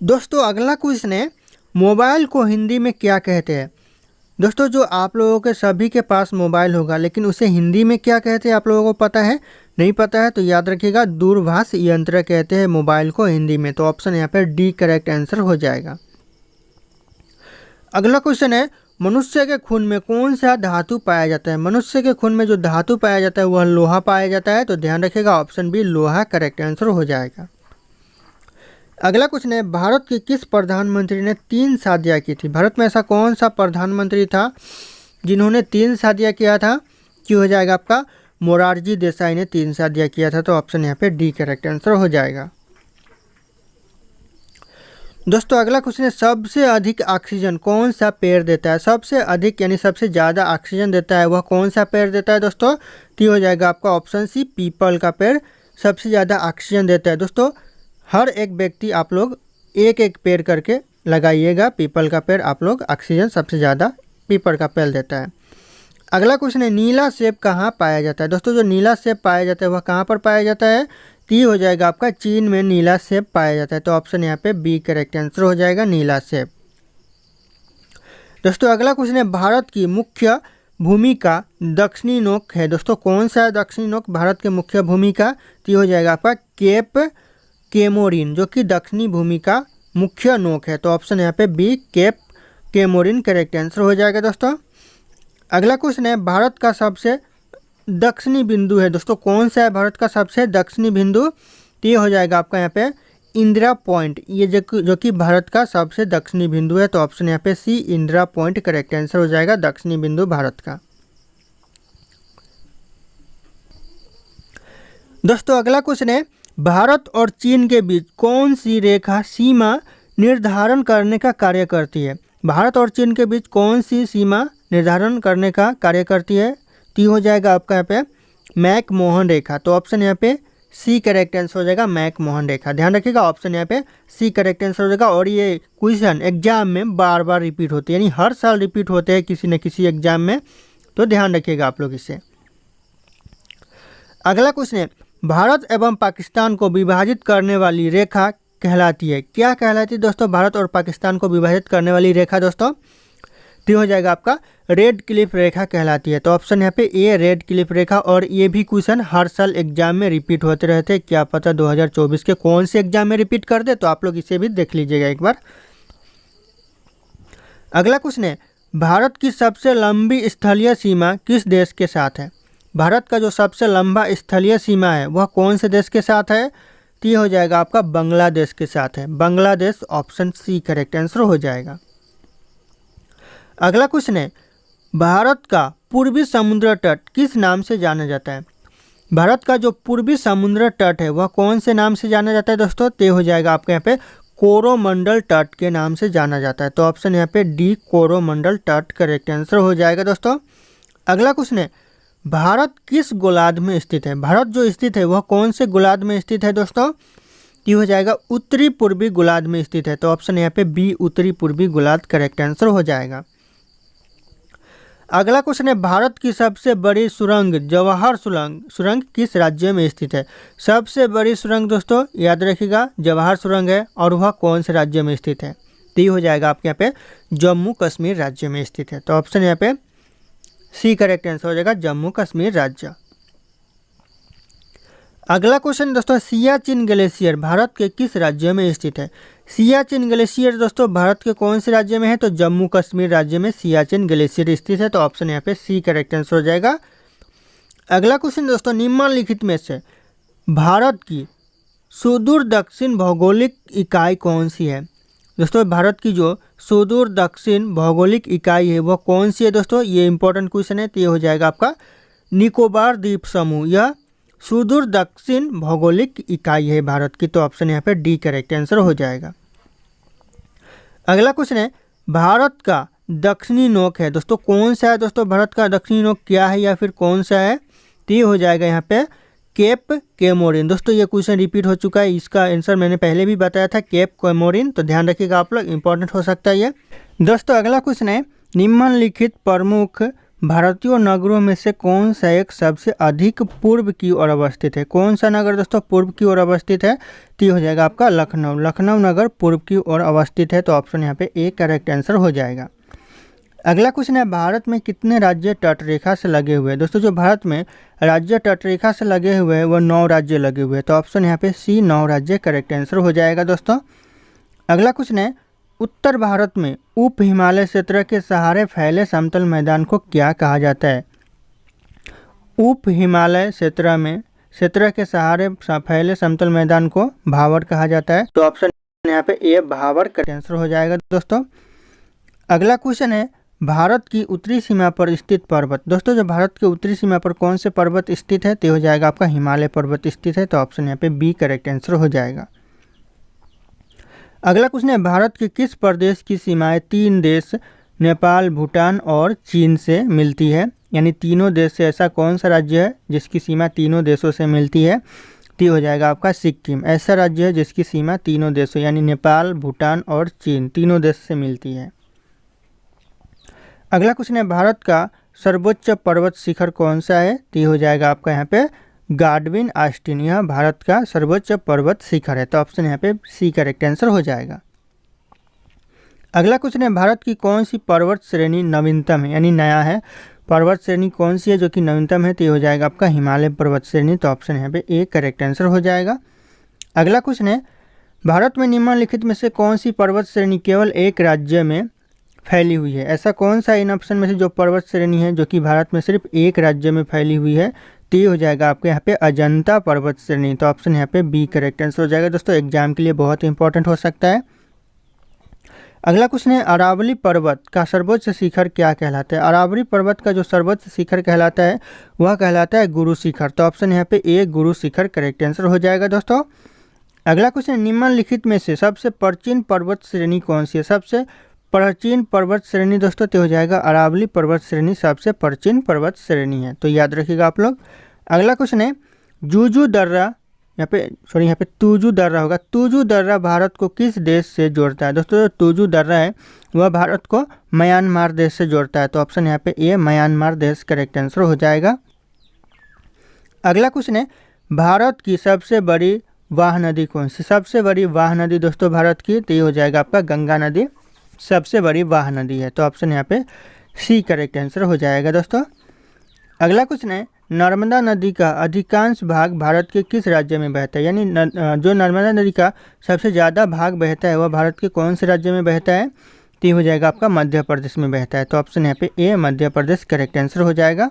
दोस्तों अगला क्वेश्चन है, मोबाइल को हिंदी में क्या कहते हैं? दोस्तों जो आप लोगों के सभी के पास मोबाइल होगा, लेकिन उसे हिंदी में क्या कहते हैं आप लोगों को पता है? नहीं पता है तो याद रखिएगा, दूरभाष यंत्र कहते हैं मोबाइल को हिंदी में। तो ऑप्शन यहाँ पर डी करेक्ट आंसर हो जाएगा। अगला क्वेश्चन है, मनुष्य के खून में कौन सा धातु पाया जाता है? मनुष्य के खून में जो धातु पाया जाता है वह लोहा पाया जाता है। तो ध्यान रखिएगा, ऑप्शन बी लोहा करेक्ट आंसर हो जाएगा। अगला क्वेश्चन है, भारत के किस प्रधानमंत्री ने 3 शादियाँ की थी? भारत में ऐसा कौन सा प्रधानमंत्री था जिन्होंने 3 शादियाँ किया था? क्यों हो जाएगा आपका मोरारजी देसाई ने 3 शादियाँ किया था। तो ऑप्शन यहाँ पे डी करेक्ट आंसर हो जाएगा। दोस्तों अगला क्वेश्चन है, सबसे अधिक ऑक्सीजन कौन सा पेड़ देता है? सबसे अधिक यानी सबसे ज़्यादा ऑक्सीजन देता है वह कौन सा पेड़ देता है दोस्तों? तो हो जाएगा आपका ऑप्शन सी पीपल का पेड़ सबसे ज़्यादा ऑक्सीजन देता है। दोस्तों हर एक व्यक्ति आप लोग एक एक पेड़ करके लगाइएगा, पीपल का पेड़ आप लोग, ऑक्सीजन सबसे ज़्यादा पीपल का पेड़ देता है। अगला क्वेश्चन है, नीला सेब कहाँ पाया जाता है? दोस्तों जो नीला सेब पाया जाता है वह कहाँ पर पाया जाता है? टी हो जाएगा आपका चीन में नीला सेब पाया जाता है। तो ऑप्शन यहाँ पे बी करेक्ट आंसर हो जाएगा, नीला सेब। दोस्तों अगला क्वेश्चन है, भारत की मुख्य भूमिका दक्षिणी नोक है। दोस्तों कौन सा है दक्षिणी नोक भारत के मुख्य भूमिका? तो हो जाएगा आपका केप केमोरिन, जो कि दक्षिणी भूमि का मुख्य नोक है। तो ऑप्शन यहाँ पे B cap Comorin correct answer हो जाएगा दोस्तों। अगला क्वेश्चन है, भारत का सबसे दक्षिणी बिंदु है। दोस्तों कौन सा है भारत का सबसे दक्षिणी बिंदु? तो ये हो जाएगा आपका यहाँ पे इंदिरा पॉइंट, ये जो कि भारत का सबसे दक्षिणी बिंदु है। तो ऑप्शन यहाँ पे सी इंदिरा पॉइंट करेक्ट आंसर हो जाएगा, दक्षिणी बिंदु भारत का। दोस्तों अगला क्वेश्चन है, भारत और चीन के बीच कौन सी रेखा सीमा निर्धारण करने का कार्य करती है? भारत और चीन के बीच कौन सी सीमा निर्धारण करने का कार्य करती है? तो हो जाएगा आपका यहाँ पे मैक-मोहन रेखा। तो ऑप्शन यहाँ पे सी करेक्ट आंसर हो जाएगा, मैक-मोहन रेखा। ध्यान रखिएगा, ऑप्शन यहाँ पे सी करेक्ट आंसर हो जाएगा। और ये क्वेश्चन एग्जाम में बार बार रिपीट होते हैं, यानी हर साल रिपीट होते हैं किसी न किसी एग्जाम में। तो ध्यान रखिएगा आप लोग इसे। अगला क्वेश्चन है, भारत एवं पाकिस्तान को विभाजित करने वाली रेखा कहलाती है? क्या कहलाती है दोस्तों भारत और पाकिस्तान को विभाजित करने वाली रेखा? दोस्तों तो हो जाएगा आपका रेड क्लिफ रेखा कहलाती है। तो ऑप्शन यहाँ पे ए रेड क्लिफ रेखा। और ये भी क्वेश्चन हर साल एग्जाम में रिपीट होते रहते हैं, क्या पता 2024 के कौन से एग्जाम में रिपीट कर दे, तो आप लोग इसे भी देख लीजिएगा एक बार। अगला क्वेश्चन है, भारत की सबसे लंबी स्थलीय सीमा किस देश के साथ है? भारत का जो सबसे लंबा स्थलीय सीमा है वह कौन से देश के साथ है? तो ये हो जाएगा आपका बांग्लादेश के साथ है। Bangladesh, option C correct answer हो जाएगा। अगला क्वेश्चन है, भारत का पूर्वी समुद्र तट किस नाम से जाना जाता है? भारत का जो पूर्वी समुद्र तट है वह कौन से नाम से जाना जाता है दोस्तों? तो हो जाएगा आपके यहाँ पे कोरोमंडल तट के नाम से जाना जाता है। तो ऑप्शन यहाँ पे डी कोरोमंडल तट करेक्ट आंसर हो जाएगा दोस्तों। अगला क्वेश्चन है, भारत किस गोलार्ध में स्थित है? भारत जो स्थित है वह कौन से गोलार्ध में स्थित है दोस्तों? ये हो जाएगा उत्तरी पूर्वी गोलार्ध में स्थित है। तो ऑप्शन यहाँ पे बी उत्तरी पूर्वी गोलार्ध करेक्ट आंसर हो जाएगा। अगला क्वेश्चन है, भारत की सबसे बड़ी सुरंग जवाहर सुरंग किस राज्य में स्थित है? सबसे बड़ी सुरंग दोस्तों याद रखिएगा जवाहर सुरंग है, और वह कौन से राज्य में स्थित है? तो ये हो जाएगा आपके यहाँ पे जम्मू कश्मीर राज्य में स्थित है। तो ऑप्शन यहाँ पे सी करेक्ट आंसर हो जाएगा जम्मू कश्मीर राज्य। अगला क्वेश्चन दोस्तों, सियाचिन ग्लेशियर भारत के किस राज्य में स्थित है? सियाचिन ग्लेशियर दोस्तों भारत के कौन से राज्य में है? तो जम्मू कश्मीर राज्य में सियाचिन ग्लेशियर स्थित है। तो ऑप्शन यहाँ पे सी करेक्ट आंसर हो जाएगा। अगला क्वेश्चन दोस्तों, निम्नलिखित में से भारत की सुदूर दक्षिण भौगोलिक इकाई कौन सी है? दोस्तों भारत की जो सुदूर दक्षिण भौगोलिक इकाई है वह कौन सी है दोस्तों? ये इंपॉर्टेंट क्वेश्चन है। तो ये हो जाएगा आपका निकोबार द्वीप समूह, यह सुदूर दक्षिण भौगोलिक इकाई है भारत की। तो ऑप्शन यहाँ पे डी करेक्ट आंसर हो जाएगा। अगला क्वेश्चन है, भारत का दक्षिणी नोक है दोस्तों कौन सा है? दोस्तों भारत का दक्षिणी नोक क्या है या फिर कौन सा है? तो ये हो जाएगा यहाँ पे केप कैमोरिन। दोस्तों ये क्वेश्चन रिपीट हो चुका है, इसका आंसर मैंने पहले भी बताया था केप कैमोरिन। तो ध्यान रखिएगा आप लोग, इंपॉर्टेंट हो सकता है ये। दोस्तों अगला क्वेश्चन है, निम्नलिखित प्रमुख भारतीय नगरों में से कौन सा एक सबसे अधिक पूर्व की ओर अवस्थित है? कौन सा नगर दोस्तों पूर्व की ओर अवस्थित है? तो ये हो जाएगा आपका लखनऊ। लखनऊ नगर पूर्व की ओर अवस्थित है। तो ऑप्शन यहाँ पे ए करेक्ट आंसर हो जाएगा। अगला क्वेश्चन है, भारत में कितने राज्य तटरेखा से लगे हुए हैं? दोस्तों जो भारत में राज्य तटरेखा से लगे हुए हैं वह 9 राज्य लगे हुए हैं। तो ऑप्शन यहाँ पे सी 9 राज्य करेक्ट आंसर हो जाएगा दोस्तों। अगला क्वेश्चन है, उत्तर भारत में उप हिमालय क्षेत्र के सहारे फैले समतल मैदान को क्या कहा जाता है? उप हिमालय क्षेत्र के सहारे फैले समतल मैदान को भावर कहा जाता है। तो ऑप्शन यहाँ पे ए भावर का आंसर हो जाएगा दोस्तों। अगला क्वेश्चन है, भारत की उत्तरी सीमा पर स्थित पर्वत। दोस्तों जो भारत के उत्तरी सीमा पर कौन से पर्वत स्थित है? तो हो जाएगा आपका हिमालय पर्वत स्थित है। तो ऑप्शन यहाँ पे बी करेक्ट आंसर हो जाएगा। अगला क्वेश्चन है, भारत के किस प्रदेश की सीमाएं 3 देश नेपाल, भूटान और चीन से मिलती है? यानी तीनों देश से ऐसा कौन सा राज्य है जिसकी सीमा तीनों देशों से मिलती है? तो हो जाएगा आपका सिक्किम। ऐसा राज्य है जिसकी सीमा तीनों देशों यानी नेपाल, भूटान और चीन तीनों देश से मिलती है। अगला क्वेश्चन है, भारत का सर्वोच्च पर्वत शिखर कौन सा है? तो हो जाएगा आपका यहाँ पे गाडविन आस्टीन, यह भारत का सर्वोच्च पर्वत शिखर है। तो ऑप्शन यहाँ पे सी करेक्ट आंसर हो जाएगा। अगला क्वेश्चन है, भारत की कौन सी पर्वत श्रेणी नवीनतम है यानी नया है? पर्वत श्रेणी कौन सी है जो कि नवीनतम है? तो हो जाएगा आपका हिमालय पर्वत श्रेणी। तो ऑप्शन यहाँ पे ए करेक्ट आंसर हो जाएगा। अगला क्वेश्चन है, भारत में निम्नलिखित में से कौन सी पर्वत श्रेणी केवल एक राज्य में फैली हुई है? ऐसा कौन सा इन ऑप्शन में से जो पर्वत श्रेणी है जो कि भारत में सिर्फ एक राज्य में फैली हुई है? तो ये हो जाएगा आपके यहाँ पे अजंता पर्वत श्रेणी। तो ऑप्शन यहाँ पे बी करेक्ट आंसर हो जाएगा। दोस्तों एग्जाम के लिए बहुत इंपॉर्टेंट हो सकता है। अगला क्वेश्चन है, अरावली पर्वत का सर्वोच्च शिखर क्या कहलाता है? अरावली पर्वत का जो सर्वोच्च शिखर कहलाता है वह कहलाता है गुरु शिखर। तो ऑप्शन यहाँ पे ए गुरु शिखर करेक्ट आंसर हो जाएगा दोस्तों। अगला क्वेश्चन, निम्नलिखित में से सबसे प्राचीन पर्वत श्रेणी कौन सी है? सबसे प्राचीन पर्वत श्रेणी दोस्तों तो हो जाएगा अरावली पर्वत श्रेणी सबसे प्राचीन पर्वत श्रेणी है। तो याद रखिएगा आप लोग। अगला क्वेश्चन है, जूजू दर्रा यहाँ पे तुजू दर्रा होगा। तुजू दर्रा भारत को किस देश से जोड़ता है? दोस्तों जो तुजू दर्रा है वह भारत को म्यांमार देश से जोड़ता है। तो ऑप्शन यहाँ पे ए म्यांमार देश करेक्ट आंसर हो जाएगा। अगला क्वेश्चन है, भारत की सबसे बड़ी वाह नदी कौन सी? सबसे बड़ी वाह नदी दोस्तों भारत की तो ये हो जाएगा आपका गंगा नदी सबसे बड़ी वाह नदी है। तो ऑप्शन यहाँ पे सी करेक्ट आंसर हो जाएगा दोस्तों। अगला क्वेश्चन है, नर्मदा नदी का अधिकांश भाग भारत के किस राज्य में बहता है? यानी जो नर्मदा नदी का सबसे ज़्यादा भाग बहता है वह भारत के कौन से राज्य में बहता है? तो हो जाएगा आपका मध्य प्रदेश में बहता है। तो ऑप्शन यहाँ पे ए मध्य प्रदेश करेक्ट आंसर हो जाएगा।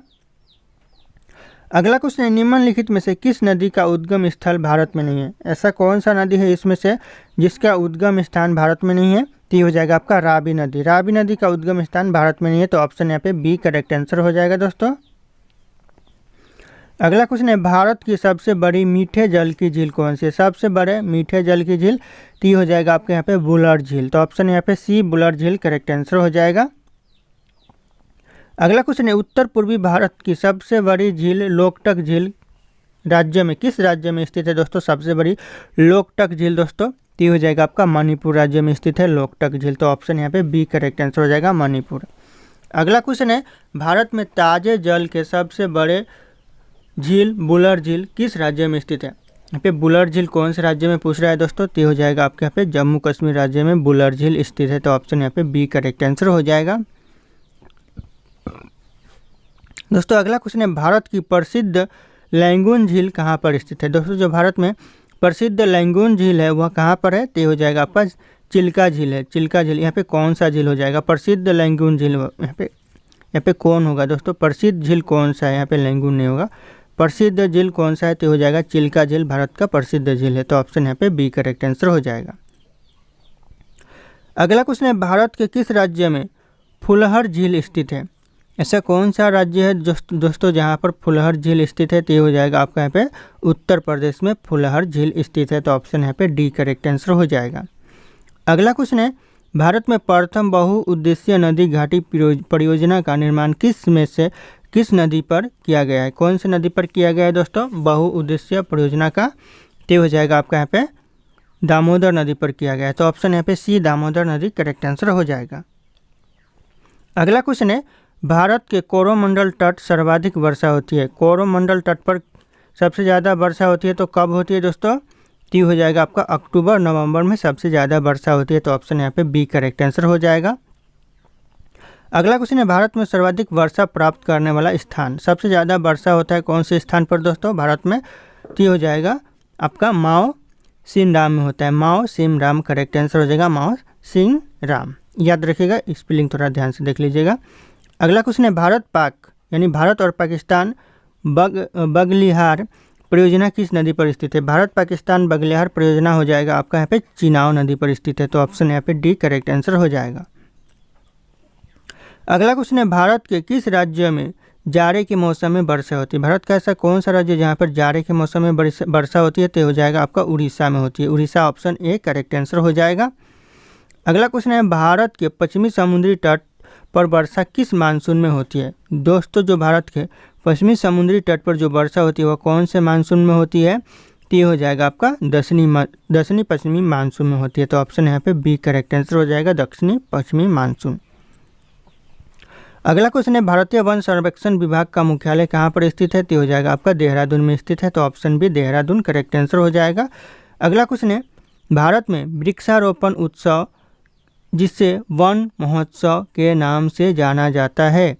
अगला क्वेश्चन है, निम्नलिखित में से किस नदी का उद्गम स्थल भारत में नहीं है? ऐसा कौन सा नदी है इसमें से जिसका उद्गम स्थान भारत में नहीं है? तो हो जाएगा आपका रावी नदी। रावी नदी का उद्गम स्थान भारत में नहीं है, तो ऑप्शन यहाँ पे बी करेक्ट आंसर हो जाएगा दोस्तों। अगला क्वेश्चन है, भारत की सबसे बड़ी मीठे जल की झील कौन सी है? सबसे बड़े मीठे जल की झील तो हो जाएगा आपके यहाँ पे बुलर झील। तो ऑप्शन यहाँ पे सी बुलर झील करेक्ट आंसर हो जाएगा। अगला क्वेश्चन है, उत्तर पूर्वी भारत की सबसे बड़ी झील लोकटक झील राज्य में किस राज्य में स्थित है? दोस्तों सबसे बड़ी लोकटक झील दोस्तों तो हो जाएगा आपका मणिपुर राज्य में स्थित है लोकटक झील। तो ऑप्शन यहाँ पे बी करेक्ट आंसर हो जाएगा मणिपुर। अगला क्वेश्चन है, भारत में ताजे जल के सबसे बड़े झील बुलर झील किस राज्य में स्थित है? यहाँ पे बुलर झील कौन से राज्य में पूछ रहा है दोस्तों? तो हो जाएगा आपके यहाँ पे जम्मू कश्मीर राज्य में बुलर झील स्थित है। तो ऑप्शन यहाँ पे बी करेक्ट आंसर हो जाएगा। दोस्तों अगला क्वेश्चन है, भारत की प्रसिद्ध लैंगून झील कहाँ पर स्थित है? दोस्तों जो भारत में प्रसिद्ध लैंगून झील है वह कहाँ पर है? तो हो जाएगा आपका चिल्का झील है। चिल्का झील यहाँ पे कौन सा झील हो जाएगा? प्रसिद्ध लैंगून झील यहाँ पे कौन होगा दोस्तों? प्रसिद्ध झील कौन सा है? यहाँ पे लैंगून नहीं होगा। प्रसिद्ध झील कौन सा है? तो हो जाएगा चिल्का झील भारत का प्रसिद्ध झील है। तो ऑप्शन यहाँ पे बी करेक्ट आंसर हो जाएगा। अगला क्वेश्चन है, भारत के किस राज्य में फुलहर झील स्थित है? ऐसा कौन सा राज्य है दोस्तों जहाँ पर फुलहर झील स्थित है? तो हो जाएगा आपका यहाँ पे उत्तर प्रदेश में फुलहर झील स्थित है। तो ऑप्शन यहाँ पे डी करेक्ट आंसर हो जाएगा। अगला क्वेश्चन है, भारत में प्रथम बहुउद्देशीय नदी घाटी परियोजना का निर्माण किस नदी पर किया गया है? कौन सी नदी पर किया गया है दोस्तों बहुउद्देशीय परियोजना का? तो हो जाएगा आपका यहाँ पे दामोदर नदी पर किया गया है। तो ऑप्शन यहाँ पे सी दामोदर नदी करेक्ट आंसर हो जाएगा। अगला क्वेश्चन है, भारत के कोरोमंडल तट सर्वाधिक वर्षा होती है। कोरोमंडल तट पर सबसे ज़्यादा वर्षा होती है तो कब होती है दोस्तों? तो हो जाएगा आपका अक्टूबर नवंबर में सबसे ज़्यादा वर्षा होती है। तो ऑप्शन यहाँ पे बी करेक्ट आंसर हो जाएगा। अगला क्वेश्चन है, भारत में सर्वाधिक वर्षा प्राप्त करने वाला स्थान, सबसे ज़्यादा वर्षा होता है कौन से स्थान पर दोस्तों भारत में? तो हो जाएगा आपका माओ सिनराम में होता है। माओ सिनराम करेक्ट आंसर हो जाएगा। माओ सिनराम याद रखिएगा, स्पेलिंग थोड़ा ध्यान से देख लीजिएगा। अगला क्वेश्चन है, भारत पाक यानी भारत और पाकिस्तान बगलिहार परियोजना किस नदी पर स्थित है? भारत पाकिस्तान बगलिहार परियोजना हो जाएगा आपका यहाँ पे चिनाव नदी पर स्थित है। तो ऑप्शन यहाँ पे डी करेक्ट आंसर हो जाएगा। अगला क्वेश्चन है, भारत के किस राज्य में जाड़े के मौसम में वर्षा होती है? भारत का ऐसा कौन सा राज्य जहाँ पर जाड़े के मौसम में वर्षा होती है? तो हो जाएगा आपका उड़ीसा में होती है। Orissa option A correct answer हो जाएगा। अगला क्वेश्चन है, भारत के पश्चिमी समुद्री तट पर वर्षा किस मानसून में होती है? दोस्तों जो भारत के पश्चिमी समुद्री तट पर जो वर्षा होती है वह कौन से मानसून में होती है? तो हो जाएगा आपका दक्षिणी पश्चिमी मानसून में होती है। तो ऑप्शन यहाँ पे बी करेक्ट आंसर हो जाएगा, दक्षिणी पश्चिमी मानसून। अगला क्वेश्चन है, भारतीय वन संरक्षण विभाग का मुख्यालय कहाँ पर स्थित है? तो हो जाएगा आपका देहरादून में स्थित है। तो option B Dehradun correct answer हो जाएगा। अगला क्वेश्चन है, भारत में वृक्षारोपण उत्सव जिसे वन महोत्सव के नाम से जाना जाता है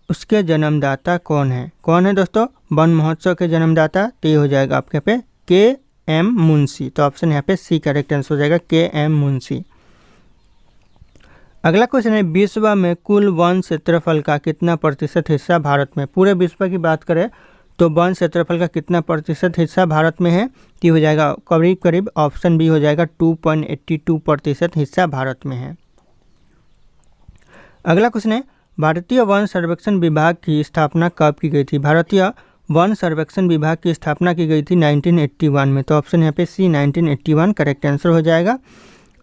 उसके जन्मदाता कौन है? कौन है दोस्तों वन महोत्सव के जन्मदाता? तो ये हो जाएगा आपके पे के.एम. मुंशी। तो ऑप्शन यहाँ पे सी करेक्ट आंसर हो जाएगा, के.एम. मुंशी। अगला क्वेश्चन है, विश्व में कुल वन क्षेत्रफल का कितना प्रतिशत हिस्सा भारत में? पूरे विश्व की बात करें तो वन क्षेत्रफल का कितना प्रतिशत हिस्सा भारत में है? तो हो जाएगा करीब करीब ऑप्शन बी हो जाएगा 2.82% हिस्सा भारत में है। अगला क्वेश्चन है, भारतीय वन सर्वेक्षण विभाग की स्थापना कब की गई थी? भारतीय वन सर्वेक्षण विभाग की स्थापना की गई थी 1981 में। तो ऑप्शन यहाँ पे सी 1981 करेक्ट आंसर हो जाएगा।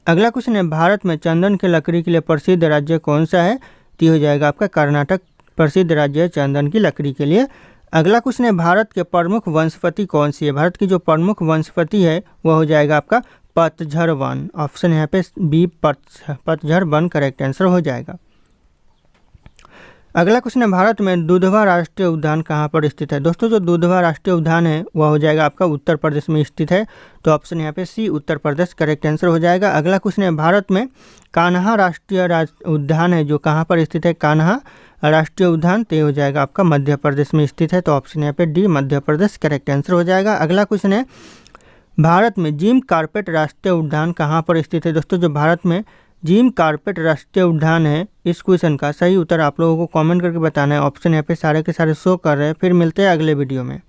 अगला क्वेश्चन है, भारत में चंदन की लकड़ी के लिए प्रसिद्ध राज्य कौन सा है? तो हो जाएगा आपका कर्नाटक प्रसिद्ध राज्य है चंदन की लकड़ी के लिए। अगला क्वेश्चन है, भारत के प्रमुख वनस्पति कौन सी है? भारत की जो प्रमुख वनस्पति है वह हो जाएगा आपका पतझड़ वन। ऑप्शन यहाँ पे बी पतझड़ वन करेक्ट आंसर हो जाएगा। अगला क्वेश्चन है, भारत में दुधवा राष्ट्रीय उद्यान कहाँ पर स्थित है? दोस्तों जो दुधवा राष्ट्रीय उद्यान है वह हो जाएगा आपका उत्तर प्रदेश में स्थित है। तो ऑप्शन यहाँ पे सी उत्तर प्रदेश करेक्ट आंसर हो जाएगा। अगला क्वेश्चन है, भारत में कान्हा राष्ट्रीय उद्यान है जो कहाँ पर स्थित है? कान्हा राष्ट्रीय उद्यान तो हो जाएगा आपका मध्य प्रदेश में स्थित है। तो ऑप्शन यहाँ पे D Madhya Pradesh correct answer हो जाएगा। अगला क्वेश्चन है, भारत में जिम कार्पेट राष्ट्रीय उद्यान कहाँ पर स्थित है? दोस्तों जो भारत में जिम कार्पेट राष्ट्रीय उद्यान है इस क्वेश्चन का सही उत्तर आप लोगों को कमेंट करके बताना है। ऑप्शन यहाँ पे सारे के सारे शो कर रहे हैं। फिर मिलते हैं अगले वीडियो में।